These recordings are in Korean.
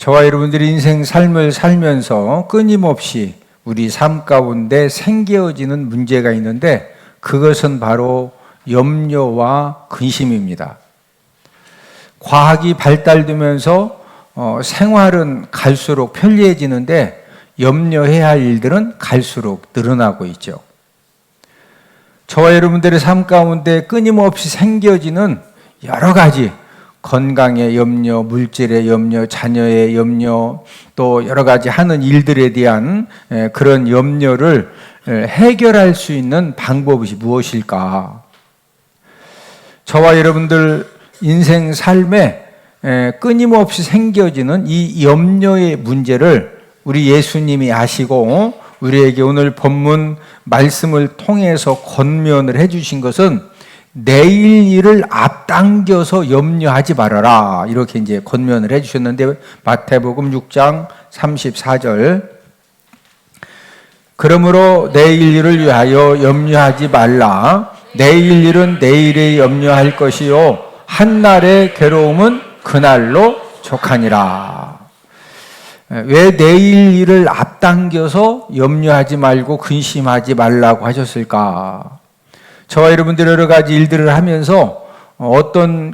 저와 여러분들이 인생 삶을 살면서 끊임없이 우리 삶 가운데 생겨지는 문제가 있는데 그것은 바로 염려와 근심입니다. 과학이 발달되면서 생활은 갈수록 편리해지는데 염려해야 할 일들은 갈수록 늘어나고 있죠. 저와 여러분들의 삶 가운데 끊임없이 생겨지는 여러 가지 건강의 염려, 물질의 염려, 자녀의 염려, 또 여러 가지 하는 일들에 대한 그런 염려를 해결할 수 있는 방법이 무엇일까? 저와 여러분들 인생 삶에 끊임없이 생겨지는 이 염려의 문제를 우리 예수님이 아시고 우리에게 오늘 본문 말씀을 통해서 권면을 해주신 것은 내일 일을 앞당겨서 염려하지 말아라. 이렇게 이제 권면을 해주셨는데 마태복음 6장 34절. 그러므로 내일 일을 위하여 염려하지 말라. 내일 일은 내일에 염려할 것이요 한날의 괴로움은 그날로 족하니라. 왜 내일 일을 앞당겨서 염려하지 말고 근심하지 말라고 하셨을까? 저와 여러분들 여러 가지 일들을 하면서 어떤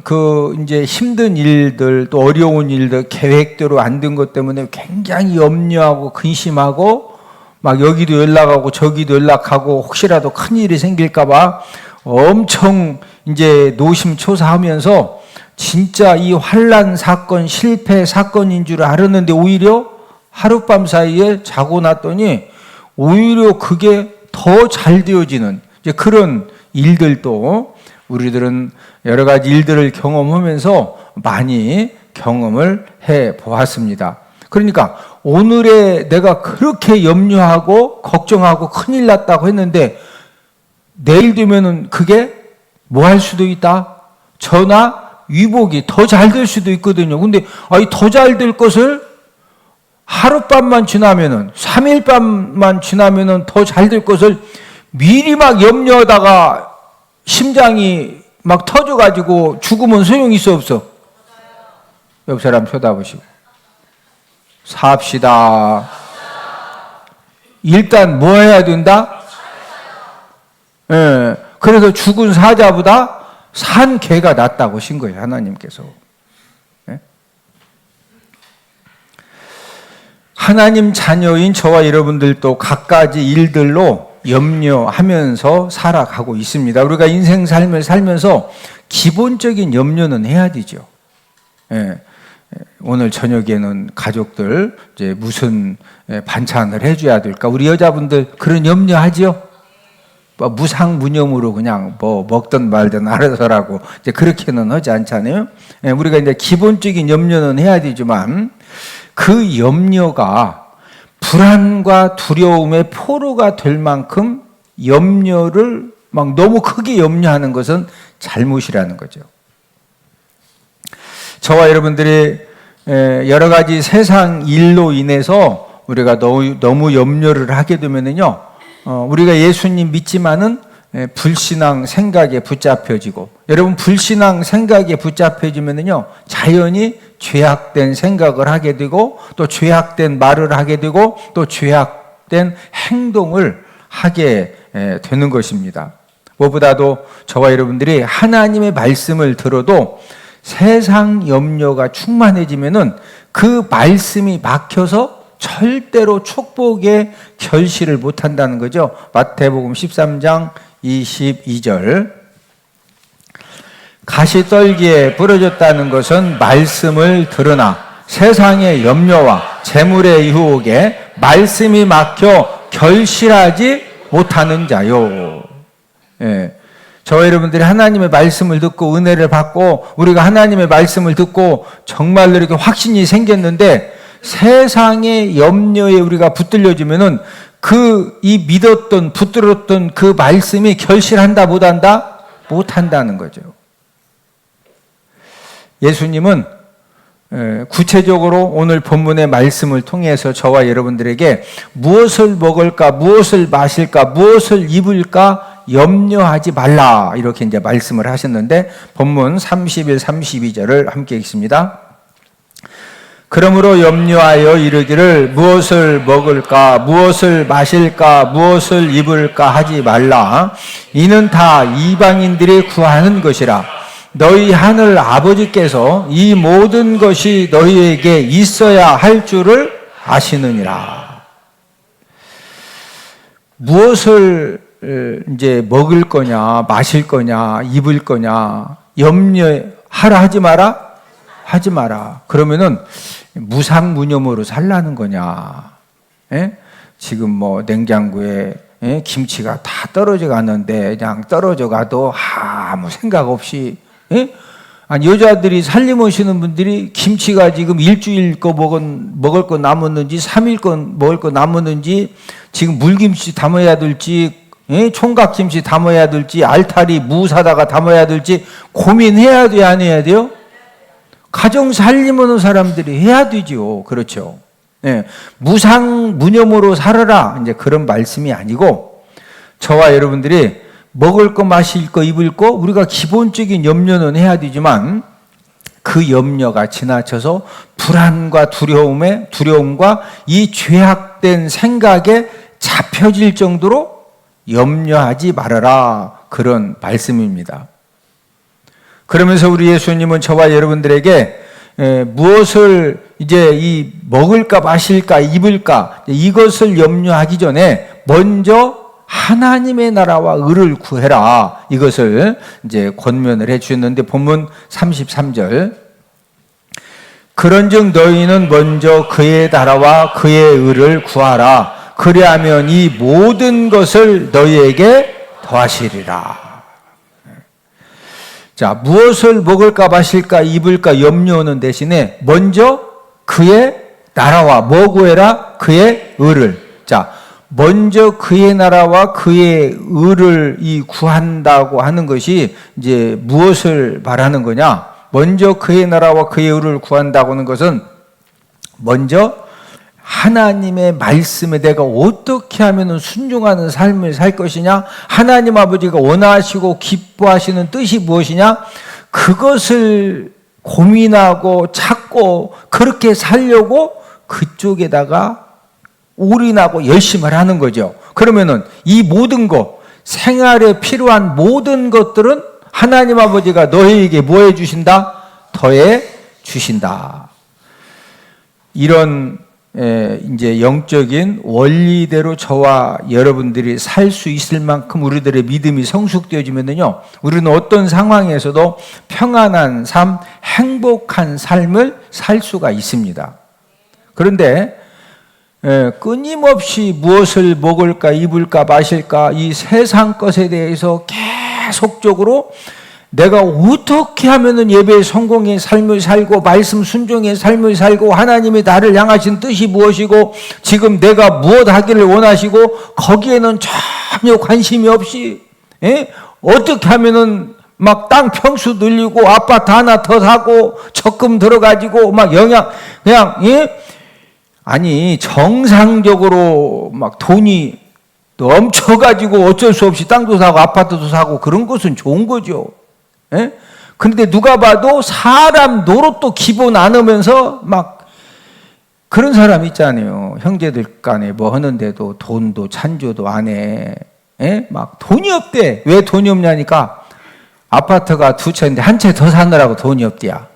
이제 힘든 일들 또 어려운 일들 계획대로 안 된 것 때문에 굉장히 염려하고 근심하고 막 여기도 연락하고 저기도 연락하고 혹시라도 큰 일이 생길까봐 엄청 이제 노심초사하면서 진짜 이 환난 사건, 실패 사건인 줄 알았는데 오히려 하룻밤 사이에 자고 났더니 오히려 그게 더 잘 되어지는 이제 그런 일들도 우리들은 여러 가지 일들을 경험하면서 많이 경험을 해 보았습니다. 그러니까 오늘에 내가 그렇게 염려하고 걱정하고 큰일 났다고 했는데 내일 되면은 그게 뭐 할 수도 있다? 전화 위복이 더 잘 될 수도 있거든요. 근데 더 잘 될 것을 하룻밤만 지나면은 3일밤만 지나면은 더 잘 될 것을 미리 막 염려하다가 심장이 막 터져가지고 죽으면 소용이 있어 없어? 옆 사람 쳐다보시고 삽시다. 일단 뭐 해야 된다? 예. 그래서 죽은 사자보다 산 개가 낫다고 하신 거예요, 하나님께서. 예? 하나님 자녀인 저와 여러분들도 각가지 일들로 염려하면서 살아가고 있습니다. 우리가 인생 삶을 살면서 기본적인 염려는 해야 되죠. 예. 오늘 저녁에는 가족들 이제 무슨 반찬을 해줘야 될까? 우리 여자분들 그런 염려하지요? 무상무념으로 그냥 뭐 먹든 말든 알아서라고 이제 그렇게는 하지 않잖아요. 우리가 이제 기본적인 염려는 해야 되지만 그 염려가 불안과 두려움의 포로가 될 만큼 염려를 막 너무 크게 염려하는 것은 잘못이라는 거죠. 저와 여러분들이 여러 가지 세상 일로 인해서 우리가 너무 염려를 하게 되면은요, 우리가 예수님 믿지만은 불신앙 생각에 붙잡혀지고, 여러분 불신앙 생각에 붙잡혀지면은요, 자연히 죄악된 생각을 하게 되고, 또 죄악된 말을 하게 되고, 또 죄악된 행동을 하게 되는 것입니다. 무엇보다도 저와 여러분들이 하나님의 말씀을 들어도 세상 염려가 충만해지면은 그 말씀이 막혀서 절대로 축복의 결실을 못한다는 거죠. 마태복음 13장 22절. 가시떨기에 부러졌다는 것은 말씀을 들으나 세상의 염려와 재물의 유혹에 말씀이 막혀 결실하지 못하는 자요. 예. 저와 여러분들이 하나님의 말씀을 듣고 은혜를 받고 우리가 하나님의 말씀을 듣고 정말로 이렇게 확신이 생겼는데 세상의 염려에 우리가 붙들려지면은 이 믿었던 붙들었던 그 말씀이 결실한다 못한다? 못한다는 거죠. 예수님은 구체적으로 오늘 본문의 말씀을 통해서 저와 여러분들에게 무엇을 먹을까, 무엇을 마실까, 무엇을 입을까 염려하지 말라 이렇게 이제 말씀을 하셨는데 본문 31, 32절을 함께 읽습니다. 그러므로 염려하여 이르기를 무엇을 먹을까, 무엇을 마실까, 무엇을 입을까 하지 말라. 이는 다 이방인들이 구하는 것이라. 너희 하늘 아버지께서 이 모든 것이 너희에게 있어야 할 줄을 아시느니라. 무엇을 이제 먹을 거냐, 마실 거냐, 입을 거냐, 염려하라 하지 마라? 하지 마라. 그러면은 무상무념으로 살라는 거냐? 예? 지금 뭐 냉장고에 김치가 다 떨어져 갔는데 그냥 떨어져 가도 아무 생각 없이, 예? 아니 여자들이 살림하시는 분들이 김치가 지금 일주일 거 먹을 거 남았는지 3일 거 먹을 거 남았는지 지금 물김치 담아야 될지, 예? 총각김치 담아야 될지, 알타리 무 사다가 담아야 될지 고민해야 돼요, 안 해야 돼요? 가정 살림하는 사람들이 해야 되죠. 그렇죠. 예. 무상무념으로 살아라. 이제 그런 말씀이 아니고, 저와 여러분들이 먹을 거, 마실 거, 입을 거, 우리가 기본적인 염려는 해야 되지만, 그 염려가 지나쳐서 불안과 두려움과 이 죄악된 생각에 잡혀질 정도로 염려하지 말아라. 그런 말씀입니다. 그러면서 우리 예수님은 저와 여러분들에게 무엇을 이제 이 먹을까 마실까 입을까 이것을 염려하기 전에 먼저 하나님의 나라와 의를 구해라. 이것을 이제 권면을 해 주셨는데 본문 33절. 그런즉 너희는 먼저 그의 나라와 그의 의를 구하라. 그리하면 이 모든 것을 너희에게 더하시리라. 자, 무엇을 먹을까 마실까 입을까 염려하는 대신에 먼저 그의 나라와 뭐 구해라? 그의 의를. 자, 먼저 그의 나라와 그의 의를 구한다고 하는 것이 이제 무엇을 말하는 거냐? 먼저 그의 나라와 그의 의를 구한다고 하는 것은 먼저 하나님의 말씀에 내가 어떻게 하면 순종하는 삶을 살 것이냐? 하나님 아버지가 원하시고 기뻐하시는 뜻이 무엇이냐? 그것을 고민하고 찾고 그렇게 살려고 그쪽에다가 올인하고 열심을 하는 거죠. 그러면은 이 모든 것, 생활에 필요한 모든 것들은 하나님 아버지가 너희에게 뭐 해 주신다? 더해 주신다. 이런 이제 영적인 원리대로 저와 여러분들이 살 수 있을 만큼 우리들의 믿음이 성숙되어지면요, 우리는 어떤 상황에서도 평안한 삶, 행복한 삶을 살 수가 있습니다. 그런데 끊임없이 무엇을 먹을까, 입을까, 마실까 이 세상 것에 대해서 계속적으로 내가 어떻게 하면은 예배의 성공의 삶을 살고 말씀 순종의 삶을 살고 하나님이 나를 향하신 뜻이 무엇이고 지금 내가 무엇 하기를 원하시고 거기에는 전혀 관심이 없이 어떻게 하면은 막 땅 평수 늘리고 아파트 하나 더 사고 적금 들어가지고 막 아니 정상적으로 막 돈이 넘쳐가지고 어쩔 수 없이 땅도 사고 아파트도 사고 그런 것은 좋은 거죠. 그런데 누가 봐도 사람 노릇도 기본 안 하면서 막 그런 사람 있잖아요. 형제들 간에 뭐 하는데도 돈도 찬조도 안 해. 막 돈이 없대. 왜 돈이 없냐니까 아파트가 2채인데 한 채 더 사느라고 돈이 없대야.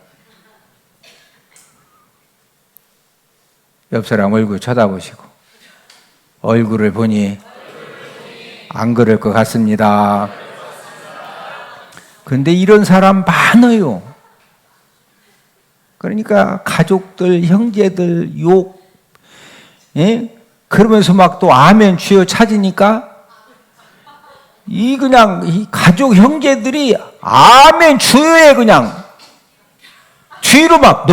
옆 사람 얼굴 쳐다보시고 얼굴을 보니 안 그럴 것 같습니다. 그런데 이런 사람 많아요. 그러니까 가족들, 형제들 욕, 그러면서 막 또 아멘 주여 찾으니까 그냥 이 가족 형제들이 아멘 주여에 그냥 뒤로 막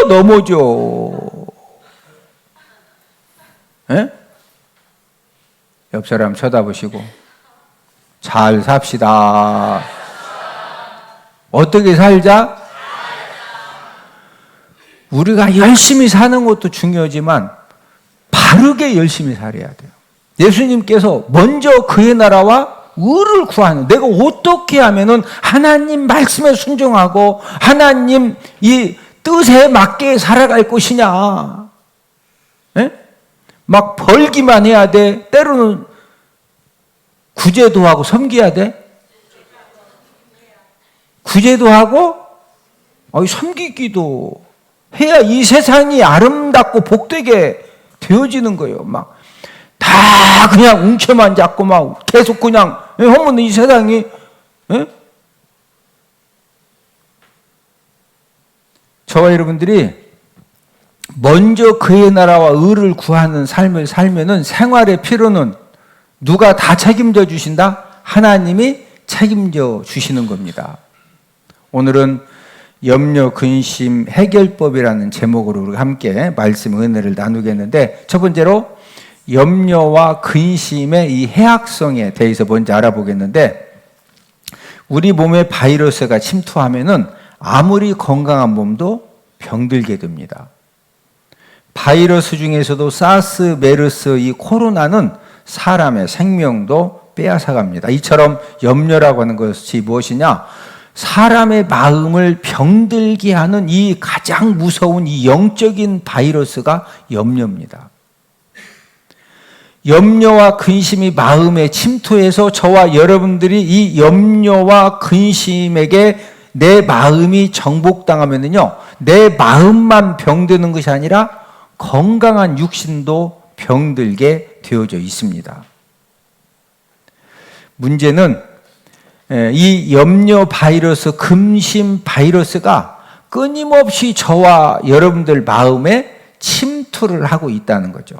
넘어져. 옆 사람 쳐다보시고 잘 삽시다. 어떻게 살자? 우리가 열심히 사는 것도 중요하지만 바르게 열심히 살아야 돼요. 예수님께서 먼저 그의 나라와 의를 구하는, 내가 어떻게 하면은 하나님 말씀에 순종하고 하나님 이 뜻에 맞게 살아갈 것이냐? 예? 막 벌기만 해야 돼? 때로는 구제도 하고 섬겨야 돼? 구제도 하고 섬기기도 해야 이 세상이 아름답고 복되게 되어지는 거예요. 막 다 그냥 웅켜만 잡고 막 계속 그냥 하면 이 세상이 저와 여러분들이 먼저 그의 나라와 의를 구하는 삶을 살면은 생활의 필요는 누가 다 책임져 주신다? 하나님이 책임져 주시는 겁니다. 오늘은 염려, 근심, 해결법이라는 제목으로 우리가 함께 말씀 은혜를 나누겠는데, 첫 번째로 염려와 근심의 이 해악성에 대해서 먼저 알아보겠는데, 우리 몸에 바이러스가 침투하면은 아무리 건강한 몸도 병들게 됩니다. 바이러스 중에서도 사스, 메르스, 이 코로나는 사람의 생명도 빼앗아갑니다. 이처럼 염려라고 하는 것이 무엇이냐? 사람의 마음을 병들게 하는 이 가장 무서운 이 영적인 바이러스가 염려입니다. 염려와 근심이 마음에 침투해서 저와 여러분들이 이 염려와 근심에게 내 마음이 정복당하면요, 내 마음만 병드는 것이 아니라 건강한 육신도 병들게 되어져 있습니다. 문제는 이 염려 바이러스, 근심 바이러스가 끊임없이 저와 여러분들 마음에 침투를 하고 있다는 거죠.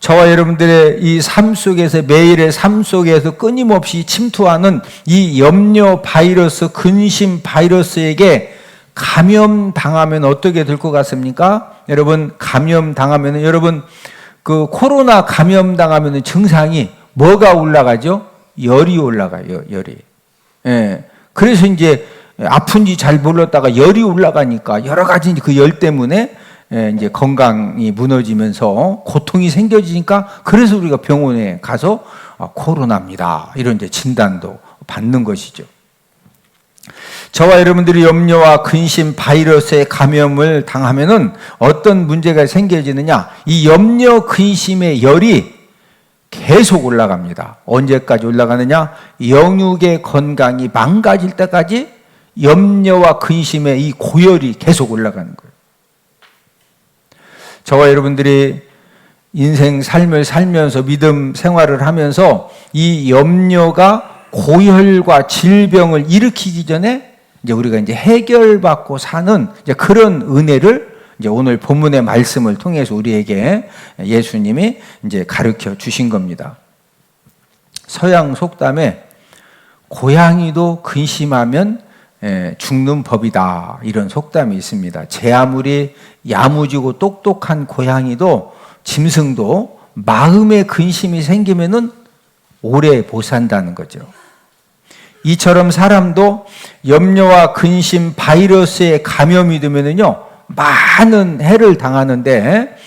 저와 여러분들의 이 삶 속에서, 매일의 삶 속에서 끊임없이 침투하는 이 염려 바이러스, 근심 바이러스에게 감염당하면 어떻게 될 것 같습니까? 여러분, 감염당하면, 여러분, 그 코로나 감염당하면 증상이 뭐가 올라가죠? 열이 올라가요, 열이. 예. 그래서 이제 아픈지 잘 몰랐다가 열이 올라가니까 여러 가지 그 열 때문에 이제 건강이 무너지면서 고통이 생겨지니까, 그래서 우리가 병원에 가서 코로나입니다, 이런 이제 진단도 받는 것이죠. 저와 여러분들이 염려와 근심 바이러스에 감염을 당하면은 어떤 문제가 생겨지느냐? 이 염려 근심의 열이 계속 올라갑니다. 언제까지 올라가느냐? 영육의 건강이 망가질 때까지 염려와 근심의 이 고열이 계속 올라가는 거예요. 저와 여러분들이 인생 삶을 살면서, 믿음 생활을 하면서 이 염려가 고열과 질병을 일으키기 전에 이제 우리가 이제 해결받고 사는 이제 그런 은혜를 이제 오늘 본문의 말씀을 통해서 우리에게 예수님이 이제 가르쳐 주신 겁니다. 서양 속담에 고양이도 근심하면 죽는 법이다, 이런 속담이 있습니다. 제 아무리 야무지고 똑똑한 고양이도, 짐승도 마음의 근심이 생기면은 오래 못 산다는 거죠. 이처럼 사람도 염려와 근심 바이러스에 감염이 되면은요, 많은 해를 당하는데,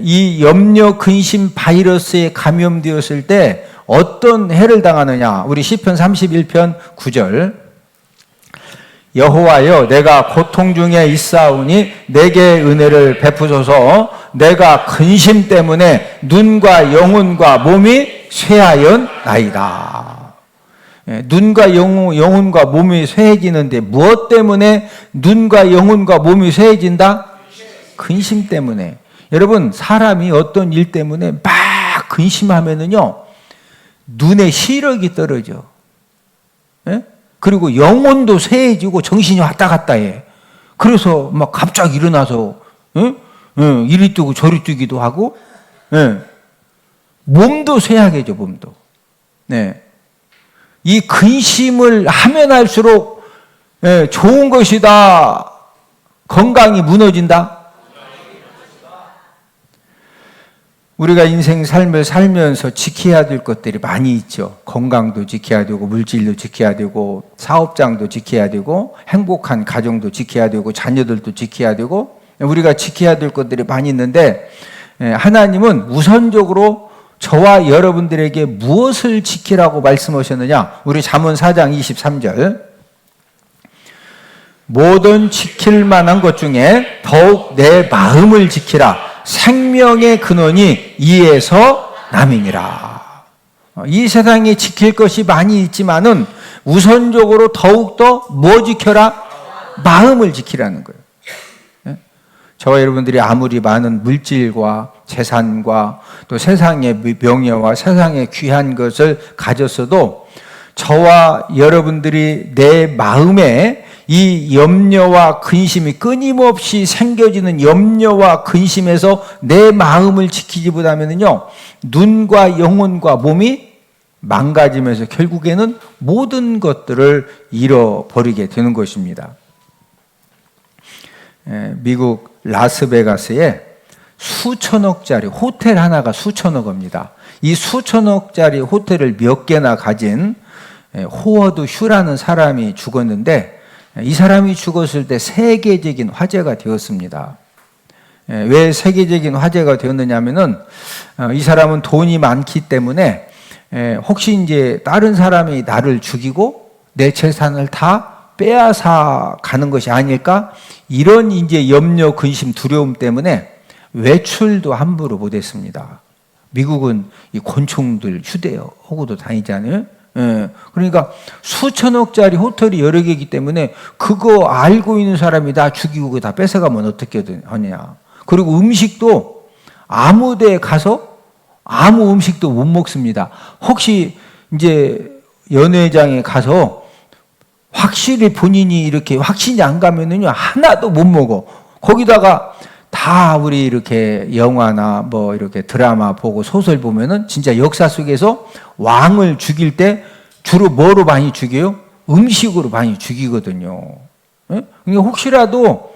이 염려 근심 바이러스에 감염되었을 때 어떤 해를 당하느냐? 우리 시편 31편 9절. 여호와여, 내가 고통 중에 있사오니 내게 은혜를 베푸소서. 내가 근심 때문에 눈과 영혼과 몸이 쇠하였나이다. 눈과 영혼과 몸이 쇠해지는데 무엇 때문에 눈과 영혼과 몸이 쇠해진다? 근심 때문에. 여러분, 사람이 어떤 일 때문에 막 근심하면은요, 눈의 시력이 떨어져. 예? 그리고 영혼도 쇠해지고 정신이 왔다 갔다 해. 그래서 막 갑자기 일어나서 이리 뛰고 저리 뛰기도 하고, 몸도 쇠하게죠, 몸도. 네. 이 근심을 하면 할수록 좋은 것이다, 건강이 무너진다. 우리가 인생 삶을 살면서 지켜야 될 것들이 많이 있죠. 건강도 지켜야 되고, 물질도 지켜야 되고, 사업장도 지켜야 되고, 행복한 가정도 지켜야 되고, 자녀들도 지켜야 되고, 우리가 지켜야 될 것들이 많이 있는데, 하나님은 우선적으로 저와 여러분들에게 무엇을 지키라고 말씀하셨느냐? 우리 잠언 4장 23절. 모든 지킬 만한 것 중에 더욱 내 마음을 지키라. 생명의 근원이 이에서 남이니라. 이 세상에 지킬 것이 많이 있지만은 우선적으로 더욱더 뭐 지켜라? 마음을 지키라는 거예요. 저와 여러분들이 아무리 많은 물질과 재산과 또 세상의 명예와 세상의 귀한 것을 가졌어도 저와 여러분들이 내 마음에 이 염려와 근심이 끊임없이 생겨지는 염려와 근심에서 내 마음을 지키지 못하면요, 눈과 영혼과 몸이 망가지면서 결국에는 모든 것들을 잃어버리게 되는 것입니다. 미국 라스베가스에 수천억짜리 호텔 하나가 수천억입니다. 이 수천억짜리 호텔을 몇 개나 가진 호워드 휴라는 사람이 죽었는데, 이 사람이 죽었을 때 세계적인 화제가 되었습니다. 왜 세계적인 화제가 되었느냐면은 이 사람은 돈이 많기 때문에 혹시 이제 다른 사람이 나를 죽이고 내 재산을 다 빼앗아 가는 것이 아닐까? 이런 이제 염려, 근심, 두려움 때문에 외출도 함부로 못했습니다. 미국은 이 곤충들 휴대하고도 다니잖아요. 그러니까 수천억짜리 호텔이 여러 개이기 때문에 그거 알고 있는 사람이 다 죽이고 다 뺏어가면 어떻게 하냐. 그리고 음식도 아무 데 가서 아무 음식도 못 먹습니다. 혹시 이제 연회장에 가서 확실히 본인이 이렇게 확신이 안 가면은요, 하나도 못 먹어. 거기다가 다 우리 이렇게 영화나 뭐 이렇게 드라마 보고 소설 보면은 진짜 역사 속에서 왕을 죽일 때 주로 뭐로 많이 죽여요? 음식으로 많이 죽이거든요. 그러니까 혹시라도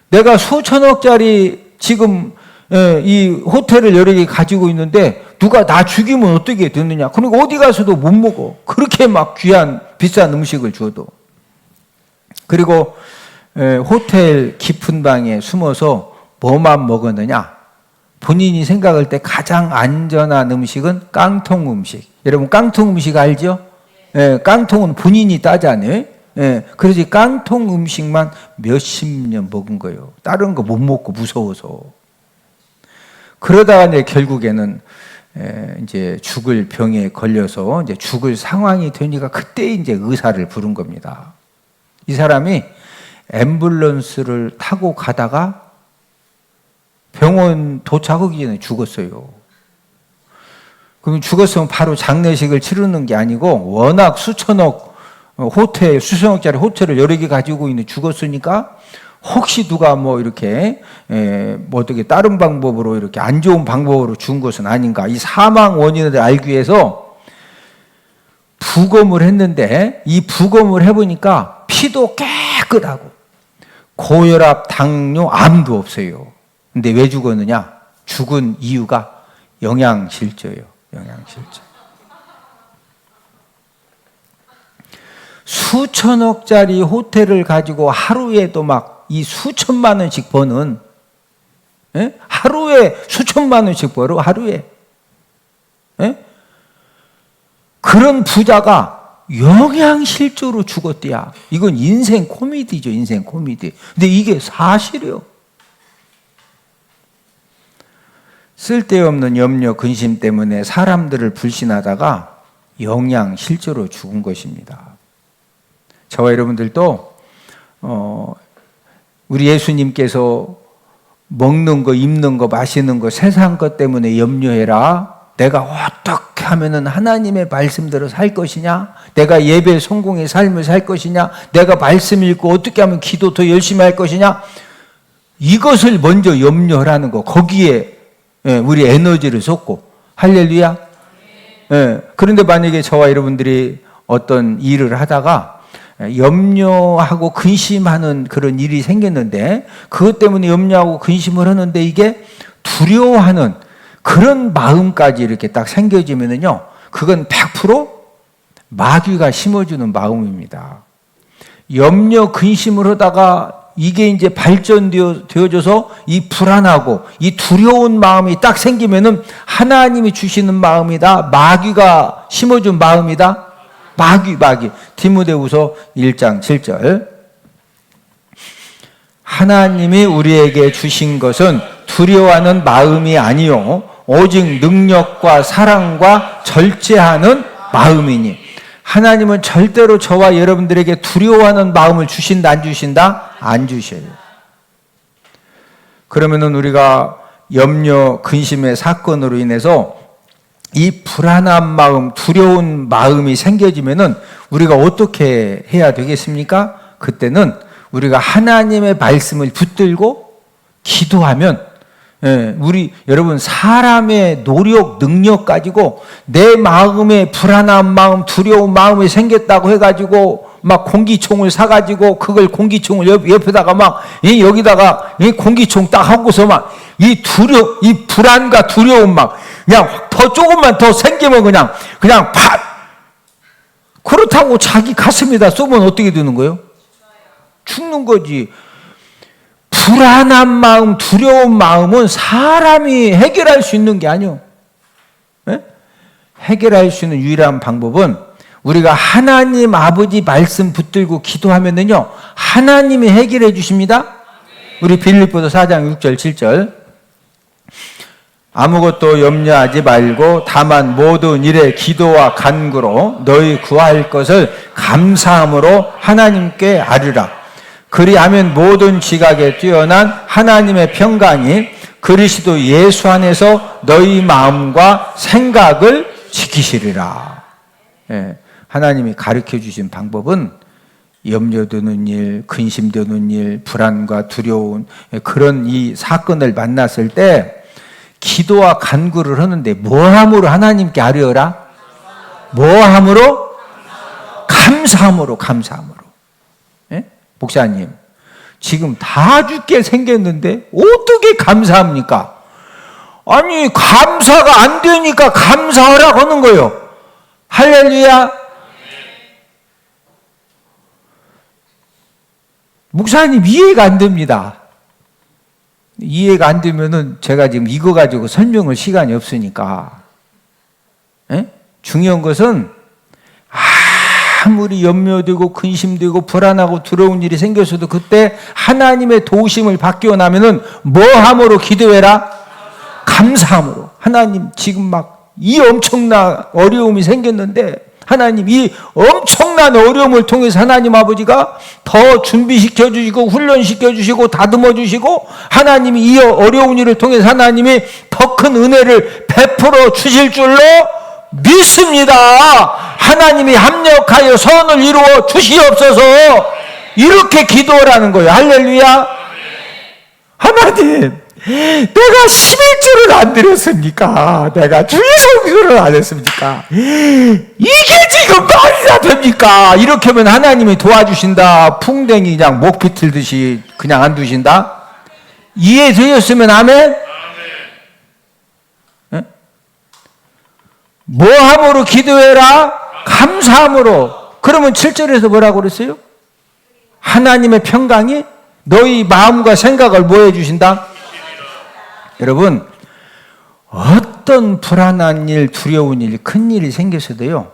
내가 수천억짜리 지금 이 호텔을 여러 개 가지고 있는데 누가 나 죽이면 어떻게 되느냐? 그러니까 어디 가서도 못 먹어. 그렇게 막 귀한 비싼 음식을 줘도. 그리고 호텔 깊은 방에 숨어서 뭐만 먹었느냐? 본인이 생각할 때 가장 안전한 음식은 깡통 음식. 여러분 깡통 음식 알죠? 깡통은 본인이 따잖아요. 그래서 깡통 음식만 몇십 년 먹은 거예요. 다른 거 못 먹고 무서워서. 그러다가 이제 결국에는 이제 죽을 병에 걸려서 이제 죽을 상황이 되니까 그때 이제 의사를 부른 겁니다. 이 사람이 앰뷸런스를 타고 가다가 병원 도착하기 전에 죽었어요. 그럼 죽었으면 바로 장례식을 치르는 게 아니고 워낙 수천억 호텔, 수천억짜리 호텔을 여러 개 가지고 있는 죽었으니까 혹시 누가 뭐 이렇게 뭐 어떻게 다른 방법으로 이렇게 안 좋은 방법으로 죽은 것은 아닌가, 이 사망 원인을 알기 위해서 부검을 했는데 이 부검을 해보니까 피도 깨끗하고 고혈압, 당뇨, 암도 없어요. 근데 왜 죽었느냐? 죽은 이유가 영양실조예요. 영양실조. 수천억짜리 호텔을 가지고 하루에도 막 이 수천만 원씩 버는, 하루에 수천만 원씩 벌어, 하루에. 그런 부자가 영양실조로 죽었대야. 이건 인생 코미디죠, 인생 코미디. 근데 이게 사실이에요. 쓸데없는 염려, 근심 때문에 사람들을 불신하다가 영양실조로 죽은 것입니다. 저와 여러분들도 우리 예수님께서 먹는 거, 입는 거, 마시는 거, 세상 것 때문에 염려해라. 내가 어떻게 하면은 하나님의 말씀대로 살 것이냐? 내가 예배 성공의 삶을 살 것이냐? 내가 말씀 읽고 어떻게 하면 기도 더 열심히 할 것이냐? 이것을 먼저 염려하라는 거. 거기에 우리 에너지를 쏟고. 할렐루야. 그런데 만약에 저와 여러분들이 어떤 일을 하다가 염려하고 근심하는 그런 일이 생겼는데, 그것 때문에 염려하고 근심을 하는데 이게 두려워하는 그런 마음까지 이렇게 딱 생겨지면은요, 그건 100% 마귀가 심어주는 마음입니다. 염려, 근심을 하다가 이게 이제 발전되어져서 이 불안하고 이 두려운 마음이 딱 생기면은 하나님이 주시는 마음이다, 마귀가 심어준 마음이다. 마귀. 디모데후서 1장 7절. 하나님이 우리에게 주신 것은 두려워하는 마음이 아니요 오직 능력과 사랑과 절제하는 마음이니. 하나님은 절대로 저와 여러분들에게 두려워하는 마음을 주신다 안 주신다? 안 주셔요. 그러면은 우리가 염려, 근심의 사건으로 인해서 이 불안한 마음, 두려운 마음이 생겨지면은 우리가 어떻게 해야 되겠습니까? 그때는 우리가 하나님의 말씀을 붙들고 기도하면, 우리 여러분 사람의 노력, 능력 가지고 내 마음에 불안한 마음, 두려운 마음이 생겼다고 해가지고 막 공기총을 사가지고 그걸 공기총을 옆에다가 막 여기다가 공기총 딱 하고서 막 이 불안과 두려움 막 그냥 더 조금만 더 생기면 그냥 팍 그렇다고 자기 가슴에다 쏘면 어떻게 되는 거예요? 죽는 거지. 불안한 마음, 두려운 마음은 사람이 해결할 수 있는 게 아니요. 해결할 수 있는 유일한 방법은 우리가 하나님 아버지 말씀 붙들고 기도하면은요, 하나님이 해결해 주십니다. 우리 빌립보서 4장 6절 7절. 아무것도 염려하지 말고 다만 모든 일에 기도와 간구로 너희 구할 것을 감사함으로 하나님께 아뢰라. 그리하면 모든 지각에 뛰어난 하나님의 평강이 그리스도 예수 안에서 너희 마음과 생각을 지키시리라. 하나님이 가르쳐 주신 방법은 염려되는 일, 근심되는 일, 불안과 두려운 그런 이 사건을 만났을 때 기도와 간구를 하는데 뭐함으로 하나님께 아뢰어라? 뭐함으로? 감사함으로. 목사님, 지금 다 죽게 생겼는데 어떻게 감사합니까? 아니, 감사가 안 되니까 감사하라고 하는 거예요. 할렐루야. 목사님, 이해가 안 됩니다. 이해가 안 되면은 제가 지금 이거 가지고 설명할 시간이 없으니까. 중요한 것은 아무리 염려되고 근심되고 불안하고 두려운 일이 생겼어도 그때 하나님의 도우심을 받고 나면은 뭐함으로 기도해라? 감사함으로. 하나님, 지금 막 이 엄청난 어려움이 생겼는데 하나님, 이 엄청난 어려움을 통해서 하나님 아버지가 더 준비시켜 주시고 훈련시켜 주시고 다듬어 주시고 하나님이 이 어려운 일을 통해서 하나님이 더 큰 은혜를 베풀어 주실 줄로 믿습니다. 하나님이 합력하여 선을 이루어 주시옵소서. 이렇게 기도하라는 거예요. 할렐루야. 하나님, 내가 11조를 안 드렸습니까? 내가 주의성기도를 안 했습니까? 이게 지금 말이 됩니까? 이렇게 하면 하나님이 도와주신다. 풍뎅이 그냥 목 비틀듯이 그냥 안 두신다. 이해되었으면 아멘? 뭐함으로 기도해라? 감사함으로. 그러면 7절에서 뭐라고 그랬어요? 하나님의 평강이 너희 마음과 생각을 뭐 해주신다? 여러분, 어떤 불안한 일, 두려운 일, 큰 일이 생겼어도요,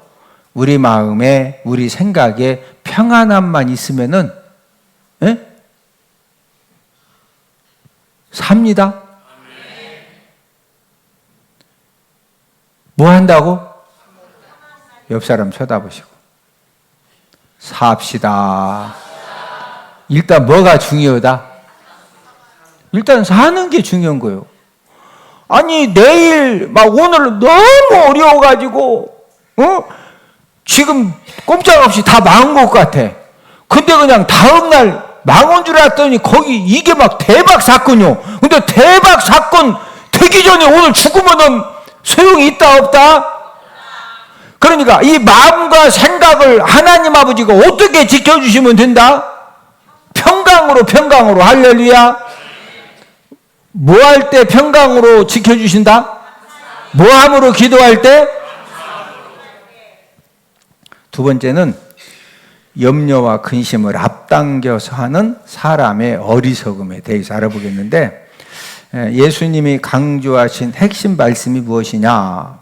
우리 마음에, 우리 생각에 평안함만 있으면은, 삽니다. 뭐 한다고? 옆 사람 쳐다보시고. 삽시다. 일단 뭐가 중요하다? 일단 사는 게 중요한 거예요. 아니, 내일, 오늘 너무 어려워가지고, 지금 꼼짝없이 다 망한 것 같아. 근데 그냥 다음날 망한 줄 알았더니 거기 이게 막 대박 사건이요. 근데 대박 사건 되기 전에 오늘 죽으면은 소용이 있다 없다? 그러니까 이 마음과 생각을 하나님 아버지가 어떻게 지켜주시면 된다? 평강으로. 할렐루야. 뭐 할 때 평강으로 지켜주신다? 뭐함으로 기도할 때? 두 번째는 염려와 근심을 앞당겨서 하는 사람의 어리석음에 대해서 알아보겠는데, 예수님이 강조하신 핵심 말씀이 무엇이냐?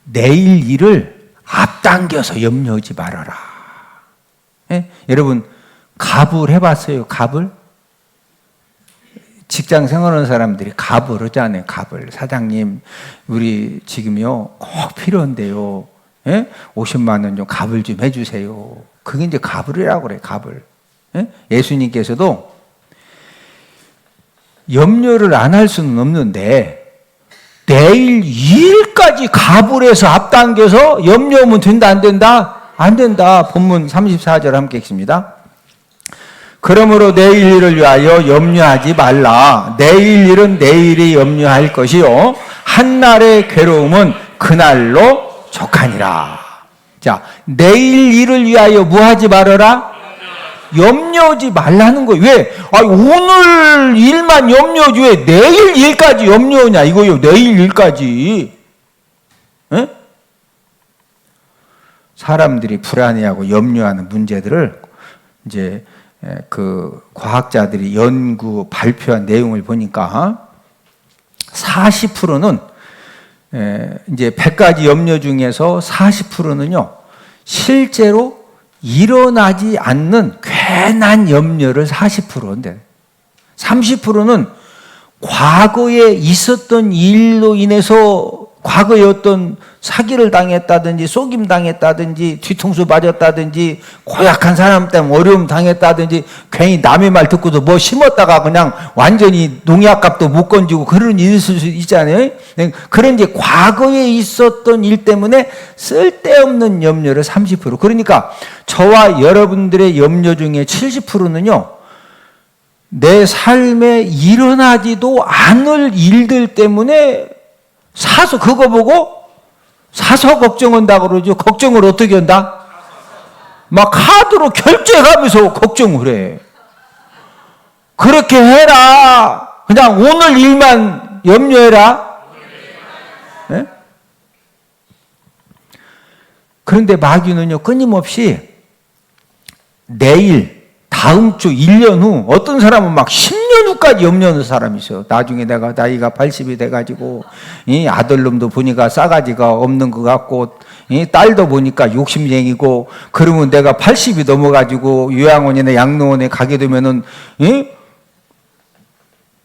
내일 일을 앞당겨서 염려하지 말아라. 여러분, 갑을 해봤어요? 갑을? 직장 생활하는 사람들이 갑을 하잖아요. 갑을. 사장님, 우리 지금요, 꼭 필요한데요. 예? 50만 원 좀 갑을 좀 해주세요. 그게 이제 갑을이라고 그래요. 갑을. 예? 예수님께서도 염려를 안 할 수는 없는데 내일 2일까지 갑을 해서 앞당겨서 염려하면 된다 안 된다? 안 된다. 본문 34절 함께 읽습니다. 그러므로 내일 일을 위하여 염려하지 말라. 내일 일은 내일이 염려할 것이요 한날의 괴로움은 그날로 족하니라. 자, 내일 일을 위하여 뭐 하지 말아라? 염려하지 말라는 거예요. 왜? 오늘 일만 염려하지 왜 내일 일까지 염려하냐 이거요. 내일 일까지. 에? 사람들이 불안해하고 염려하는 문제들을 이제 그 과학자들이 연구 발표한 내용을 보니까 40%는 이제 100가지 염려 중에서 40%는요 실제로 일어나지 않는 괜한 염려를 40%인데 30%는 과거에 있었던 일로 인해서 과거에 어떤 사기를 당했다든지 속임 당했다든지 뒤통수 맞았다든지 고약한 사람 때문에 어려움 당했다든지 괜히 남의 말 듣고도 뭐 심었다가 그냥 완전히 농약값도 못 건지고 그런 일이 있을 수 있잖아요. 그런 이제 과거에 있었던 일 때문에 쓸데없는 염려를 30%. 그러니까 저와 여러분들의 염려 중에 70%는요. 내 삶에 일어나지도 않을 일들 때문에 사서 그거 보고 사서 걱정한다고 그러죠. 걱정을 어떻게 한다? 막 카드로 결제하면서 걱정을 해. 그렇게 해라. 그냥 오늘 일만 염려해라. 네? 그런데 마귀는요 끊임없이 내일, 다음 주, 1년 후 어떤 사람은 막 10년 후까지 염려하는 사람이 있어요. 나중에 내가 나이가 80이 돼가지고 이 아들놈도 보니까 싸가지가 없는 것 같고 이 딸도 보니까 욕심쟁이고 그러면 내가 80이 넘어가지고 요양원이나 양로원에 가게 되면은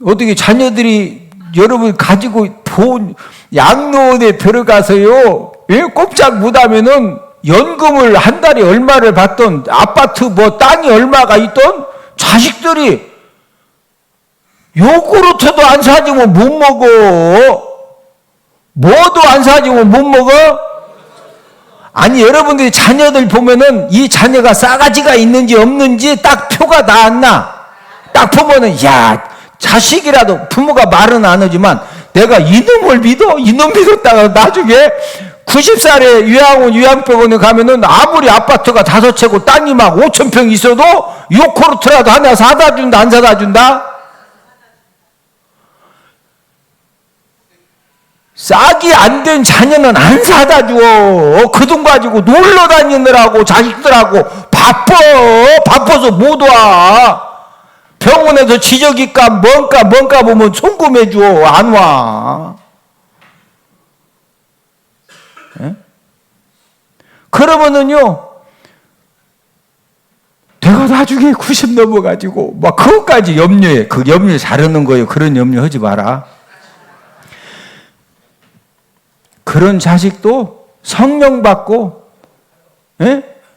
어떻게 자녀들이 여러분 가지고 돈 양로원에 들어가서요 꼼짝 못하면은 연금을 한 달에 얼마를 받던 아파트 뭐 땅이 얼마가 있던 자식들이 요구르트도 안 사주면 못 먹어. 뭐도 안 사주면 못 먹어. 아니 여러분들이 자녀들 보면은 이 자녀가 싸가지가 있는지 없는지 딱 표가 나왔나. 딱 보면은 야 자식이라도 부모가 말은 안 하지만 내가 이놈을 믿어. 이놈 믿었다가 나중에 90살에 요양병원에 가면은 아무리 아파트가 5채고 땅이 막 5,000평 있어도 요코르트라도 하나 사다 준다, 안 사다 준다? 싹이 안 된 자녀는 안 사다 줘. 그 돈 가지고 놀러 다니느라고 자식들하고 바빠서 못 와. 병원에서 지저귀값, 뭔가 보면 송금해 줘. 안 와. 그러면은요, 내가 나중에 90 넘어가지고, 막 그것까지 염려해. 그 염려 잘하는 거예요. 그런 염려 하지 마라. 그런 자식도 성령 받고,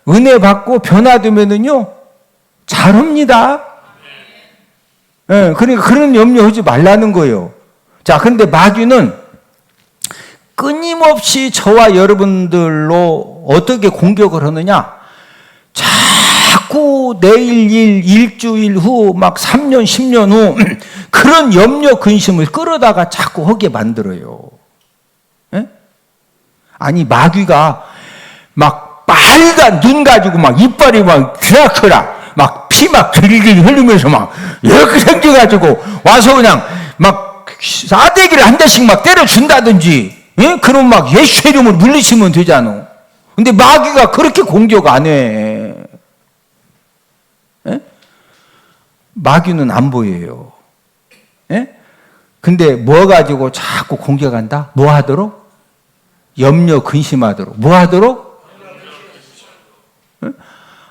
은혜 받고 변화되면은요, 잘합니다. 그러니까 그런 염려 하지 말라는 거예요. 자, 근데 마귀는 끊임없이 저와 여러분들로 어떻게 공격을 하느냐? 자꾸 내일 일, 일주일 후, 막 3년, 10년 후 그런 염려, 근심을 끌어다가 자꾸 하게 만들어요. 아니 마귀가 막 빨간 눈 가지고 막 이빨이 막 크락크락 막 피 막 들길 흘리면서 막 이렇게 생겨가지고 와서 그냥 막 싸대기를 한 대씩 막 때려준다든지 그럼 막 예수 이름을 물리치면 되잖아. 근데 마귀가 그렇게 공격 안 해. 마귀는 안 보여요. 근데 뭐 가지고 자꾸 공격한다? 뭐 하도록? 염려 근심하도록. 뭐 하도록?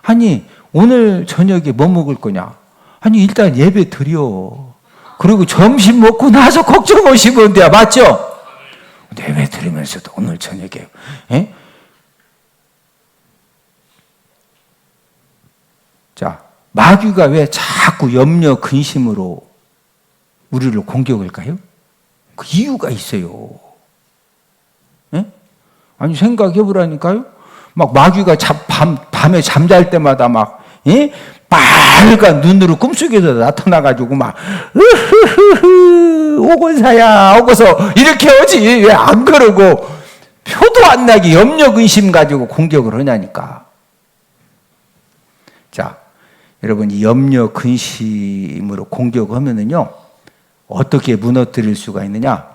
아니 오늘 저녁에 뭐 먹을 거냐? 아니 일단 예배 드려. 그리고 점심 먹고 나서 걱정 오시면 돼요. 맞죠? 예배 들으면서도 오늘 저녁에 자, 마귀가 왜 자꾸 염려 근심으로 우리를 공격할까요? 그 이유가 있어요. 아니 생각해 보라니까요. 막 마귀가 밤에 잠잘 때마다 막 빨간 눈으로 꿈속에서 나타나가지고 막 오곤사야 오고서 이렇게 오지 왜 안 그러고 표도 안 나게 염려 근심 가지고 공격을 하냐니까. 자, 여러분 이 염려 근심으로 공격하면은요 어떻게 무너뜨릴 수가 있느냐?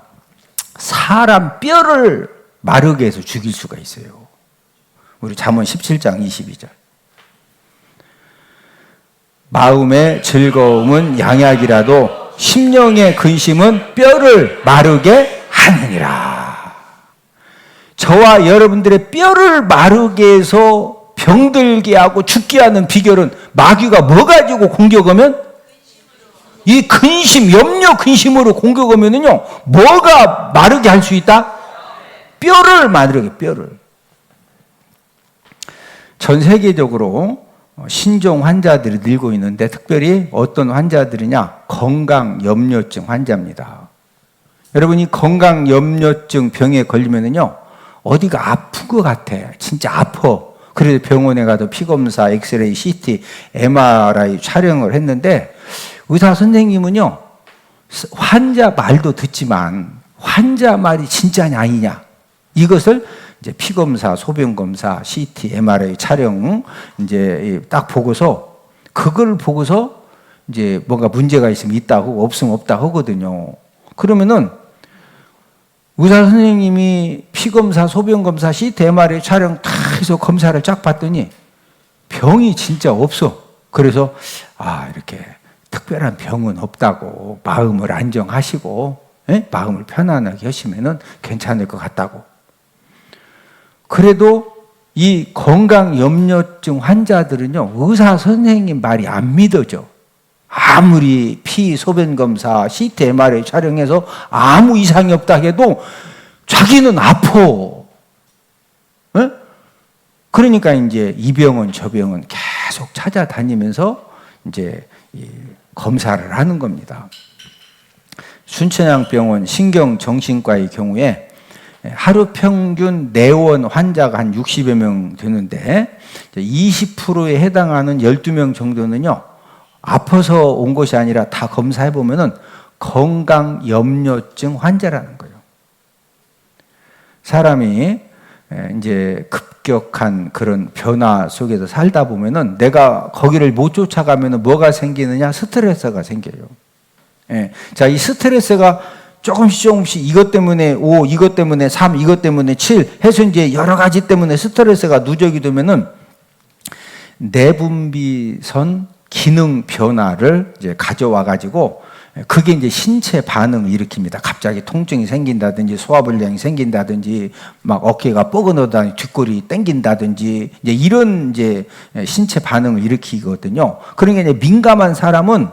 사람 뼈를 마르게 해서 죽일 수가 있어요. 우리 잠언 17장 22절. 마음의 즐거움은 양약이라도 심령의 근심은 뼈를 마르게 하느니라. 저와 여러분들의 뼈를 마르게 해서 병들게 하고 죽게 하는 비결은 마귀가 뭐 가지고 공격하면? 이 근심, 염려 근심으로 공격하면은요, 뭐가 마르게 할 수 있다? 뼈를 마르게, 뼈를. 전 세계적으로 신종 환자들이 늘고 있는데 특별히 어떤 환자들이냐? 건강염려증 환자입니다. 여러분이 건강염려증 병에 걸리면은요, 어디가 아픈 것 같아. 진짜 아파. 그래서 병원에 가서 피검사, 엑스레이, CT, MRI 촬영을 했는데 의사 선생님은요, 환자 말도 듣지만 환자 말이 진짜냐 아니냐 이것을 이제 피검사, 소변검사, CT, MRI 촬영 이제 딱 보고서 그걸 보고서 이제 뭔가 문제가 있으면 있다고 없으면 없다 하거든요. 그러면은 의사 선생님이 피검사, 소변검사, CT, MRI 촬영 다 해서 검사를 쫙 봤더니 병이 진짜 없어. 그래서 이렇게 특별한 병은 없다고 마음을 안정하시고 마음을 편안하게 하시면은 괜찮을 것 같다고. 그래도 이 건강염려증 환자들은요, 의사 선생님 말이 안 믿어져. 아무리 피, 소변 검사, CT, MRI 촬영해서 아무 이상이 없다 해도 자기는 아파. 그러니까 이제 이 병원 저 병원 계속 찾아다니면서 이제 검사를 하는 겁니다. 순천향병원 신경정신과의 경우에 하루 평균 내원 환자가 한 60여 명 되는데 20%에 해당하는 12명 정도는요, 아파서 온 것이 아니라 다 검사해 보면은 건강염려증 환자라는 거예요. 사람이 이제 급격한 그런 변화 속에서 살다 보면은 내가 거기를 못 쫓아가면은 뭐가 생기느냐? 스트레스가 생겨요. 자, 이 스트레스가 조금씩 이것 때문에 5, 이것 때문에 3, 이것 때문에 7 해서 이제 여러 가지 때문에 스트레스가 누적이 되면은 내분비선 기능 변화를 이제 가져와 가지고 그게 이제 신체 반응을 일으킵니다. 갑자기 통증이 생긴다든지 소화불량이 생긴다든지 막 어깨가 뻐근하다든지 뒷골이 땡긴다든지 이제 이런 이제 신체 반응을 일으키거든요. 그러니까 이제 민감한 사람은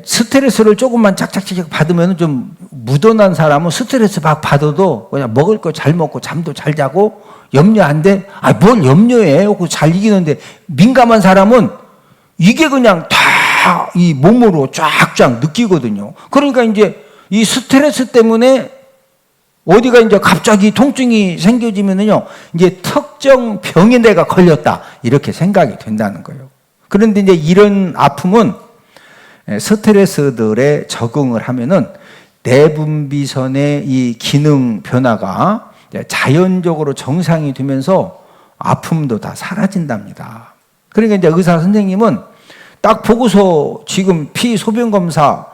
스트레스를 조금만 짝짝짝 받으면 좀 무던한 사람은 스트레스 막 받아도 그냥 먹을 거 잘 먹고 잠도 잘 자고 염려 안 돼. 뭘 염려해? 하고 잘 이기는데 민감한 사람은 이게 그냥 다 이 몸으로 쫙쫙 느끼거든요. 그러니까 이제 이 스트레스 때문에 어디가 이제 갑자기 통증이 생겨지면은요, 이제 특정 병에 내가 걸렸다. 이렇게 생각이 된다는 거예요. 그런데 이제 이런 아픔은 스트레스들에 적응을 하면은 내분비선의 이 기능 변화가 자연적으로 정상이 되면서 아픔도 다 사라진답니다. 그러니까 이제 의사 선생님은 딱 보고서 지금 피, 소변 검사,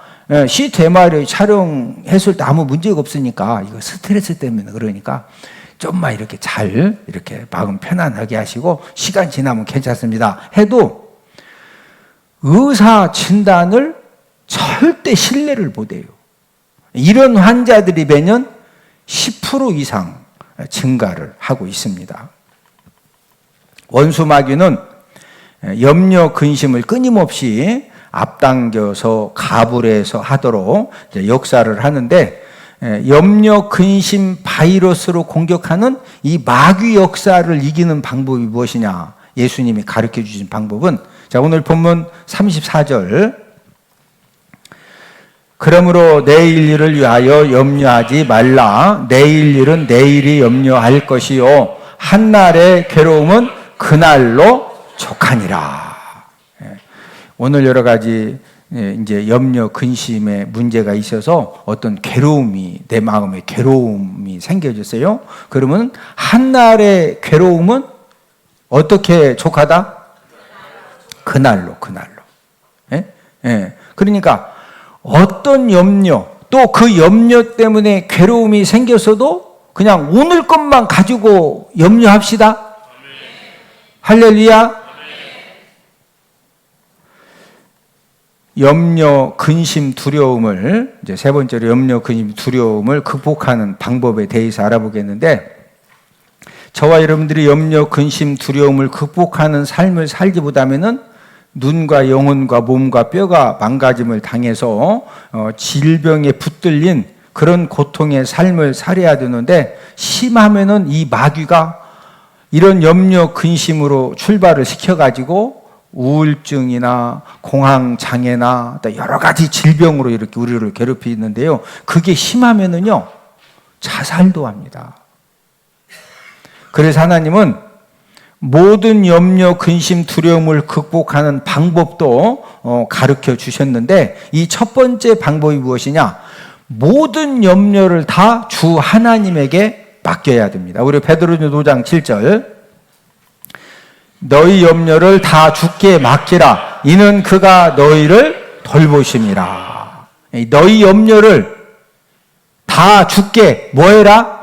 CT, MRI 촬영했을 때 아무 문제가 없으니까 이거 스트레스 때문에 그러니까 좀만 이렇게 잘 이렇게 마음 편안하게 하시고 시간 지나면 괜찮습니다. 해도 의사 진단을 절대 신뢰를 못해요. 이런 환자들이 매년 10% 이상 증가를 하고 있습니다. 원수마귀는 염려 근심을 끊임없이 앞당겨서 가불해서 하도록 이제 역사를 하는데, 염려, 근심, 바이러스로 공격하는 이 마귀 역사를 이기는 방법이 무엇이냐? 예수님이 가르쳐 주신 방법은, 자, 오늘 본문 34절. 그러므로 내일 일을 위하여 염려하지 말라. 내일 일은 내일이 염려할 것이요 한날의 괴로움은 그날로 족하니라. 오늘 여러 가지 이제 염려, 근심에 문제가 있어서 어떤 괴로움이, 내 마음에 괴로움이 생겨졌어요. 그러면 한날의 괴로움은 어떻게 족하다? 그날로. 그러니까 어떤 염려, 또 그 염려 때문에 괴로움이 생겼어도 그냥 오늘 것만 가지고 염려합시다. 할렐루야. 염려, 근심, 두려움을, 이제 세 번째로 염려, 근심, 두려움을 극복하는 방법에 대해서 알아보겠는데, 저와 여러분들이 염려, 근심, 두려움을 극복하는 삶을 살기보다는 눈과 영혼과 몸과 뼈가 망가짐을 당해서 질병에 붙들린 그런 고통의 삶을 살아야 되는데, 심하면은 이 마귀가 이런 염려, 근심으로 출발을 시켜가지고 우울증이나 공황장애나 또 여러 가지 질병으로 이렇게 우리를 괴롭히는데요. 그게 심하면은요, 자살도 합니다. 그래서 하나님은 모든 염려, 근심, 두려움을 극복하는 방법도 가르쳐 주셨는데, 이 첫 번째 방법이 무엇이냐? 모든 염려를 다 주 하나님에게 맡겨야 됩니다. 우리 베드로전서 5장 7절. 너희 염려를 다 주께 맡기라. 이는 그가 너희를 돌보심이라. 너희 염려를 다 주께 뭐해라?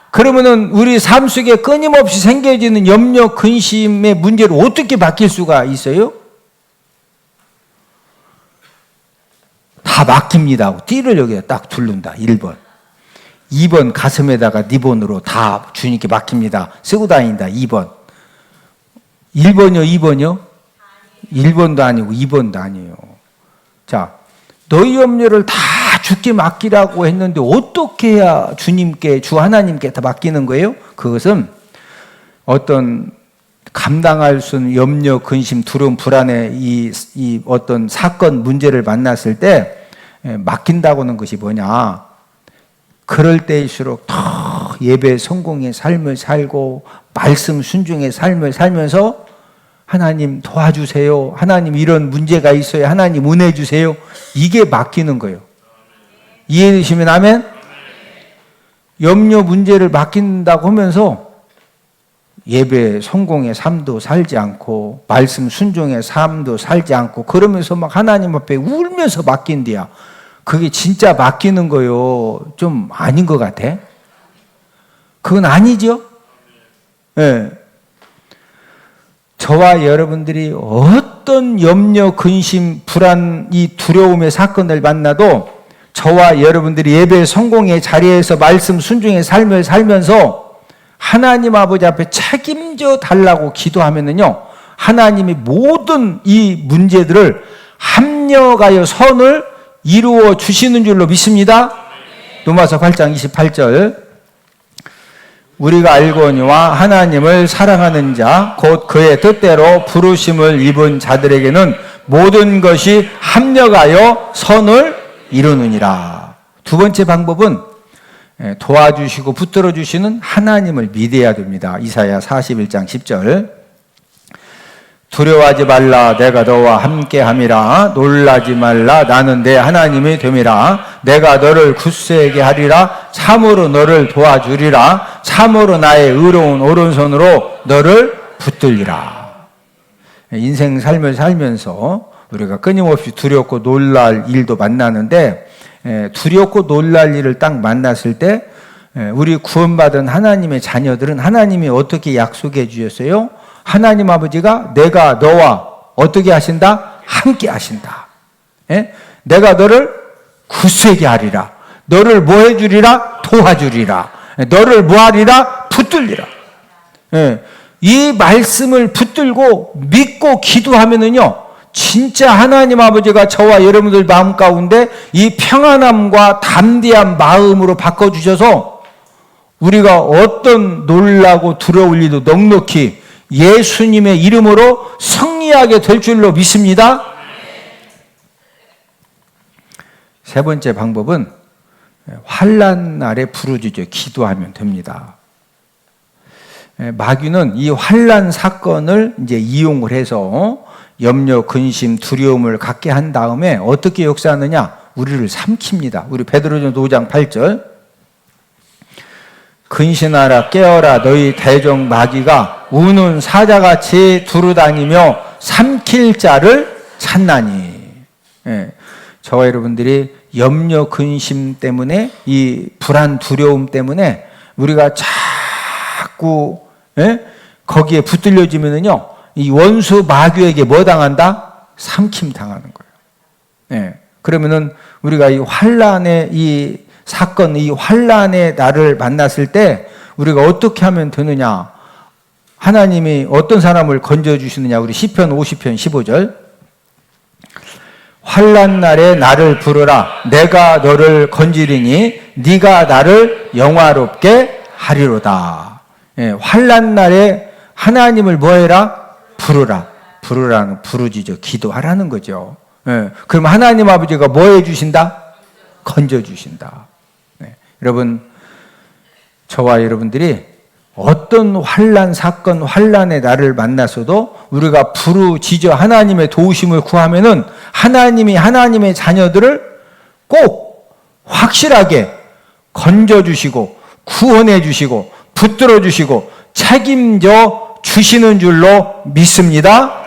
그러면은 우리 삶 속에 끊임없이 생겨지는 염려, 근심의 문제를 어떻게 맡길 수가 있어요? 다 맡깁니다 하고 띠를 여기다 딱 두른다. 1번. 2번 가슴에다가 리본으로 다 주님께 맡깁니다. 쓰고 다닌다. 2번. 1번이요? 2번이요? 1번도 아니고 2번도 아니에요. 자, 너희 염려를 다 주께 맡기라고 했는데 어떻게 해야 주님께, 주 하나님께 다 맡기는 거예요? 그것은 어떤 감당할 수 없는 염려, 근심, 두려움, 불안의 이 어떤 사건, 문제를 만났을 때 맡긴다고는 것이 뭐냐? 그럴 때일수록 더 예배 성공의 삶을 살고 말씀 순종의 삶을 살면서 하나님 도와주세요. 하나님 이런 문제가 있어요. 하나님 은혜 주세요. 이게 맡기는 거예요. 이해되시면 아멘? 염려 문제를 맡긴다고 하면서 예배 성공의 삶도 살지 않고 말씀 순종의 삶도 살지 않고 그러면서 막 하나님 앞에 울면서 맡긴대야. 그게 진짜 맡기는 거요. 좀 아닌 것 같아. 그건 아니죠? 예. 네. 저와 여러분들이 어떤 염려, 근심, 불안, 이 두려움의 사건을 만나도 저와 여러분들이 예배 성공의 자리에서 말씀 순종의 삶을 살면서 하나님 아버지 앞에 책임져 달라고 기도하면은요, 하나님이 모든 이 문제들을 합력하여 선을 이루어 주시는 줄로 믿습니다. 로마서 8장 28절. 우리가 알거니와 하나님을 사랑하는 자, 곧 그의 뜻대로 부르심을 입은 자들에게는 모든 것이 합력하여 선을 이루느니라. 두 번째 방법은 도와주시고 붙들어 주시는 하나님을 믿어야 됩니다. 이사야 41장 10절. 두려워하지 말라, 내가 너와 함께함이라. 놀라지 말라, 나는 내 하나님이 됨이라. 내가 너를 굳세게 하리라. 참으로 너를 도와주리라. 참으로 나의 의로운 오른손으로 너를 붙들리라. 인생 삶을 살면서 우리가 끊임없이 두렵고 놀랄 일도 만나는데, 두렵고 놀랄 일을 딱 만났을 때 우리 구원받은 하나님의 자녀들은 하나님이 어떻게 약속해 주셨어요? 하나님 아버지가 내가 너와 어떻게 하신다? 함께 하신다. 내가 너를 굳세게 하리라. 너를 뭐 해주리라? 도와주리라. 너를 뭐 하리라? 붙들리라. 이 말씀을 붙들고 믿고 기도하면은요, 진짜 하나님 아버지가 저와 여러분들 마음 가운데 이 평안함과 담대한 마음으로 바꿔주셔서 우리가 어떤 놀라고 두려울 일도 넉넉히 예수님의 이름으로 승리하게 될 줄로 믿습니다. 세 번째 방법은 환난 날에 부르짖어 기도하면 됩니다. 마귀는 이 환난 사건을 이제 이용을 해서 염려, 근심, 두려움을 갖게 한 다음에 어떻게 역사하느냐? 우리를 삼킵니다. 우리 베드로전 5장 8절. 근신하라 깨어라 너희 대적 마귀가 우는 사자같이 두루다니며 삼킬 자를 찾나니. 저와 여러분들이 염려, 근심 때문에 이 불안, 두려움 때문에 우리가 자꾸 거기에 붙들려지면은요, 이 원수 마귀에게 뭐 당한다? 삼킴 당하는 거예요. 그러면은 우리가 이 환란의 이 사건, 이 환란의 날을 만났을 때 우리가 어떻게 하면 되느냐? 하나님이 어떤 사람을 건져 주시느냐? 우리 시편 50편 15절. 환란 날에 나를 부르라. 내가 너를 건지리니 네가 나를 영화롭게 하리로다. 환란 날에 하나님을 뭐해라? 부르라. 부르라는 부르짖어 기도하라는 거죠. 그럼 하나님 아버지가 뭐 해주신다? 건져주신다. 여러분, 저와 여러분들이 어떤 환란 사건, 환란의 날을 만나서도 우리가 부르짖어 하나님의 도우심을 구하면은 하나님이 하나님의 자녀들을 꼭 확실하게 건져주시고 구원해주시고 붙들어주시고 책임져 주시는 줄로 믿습니다.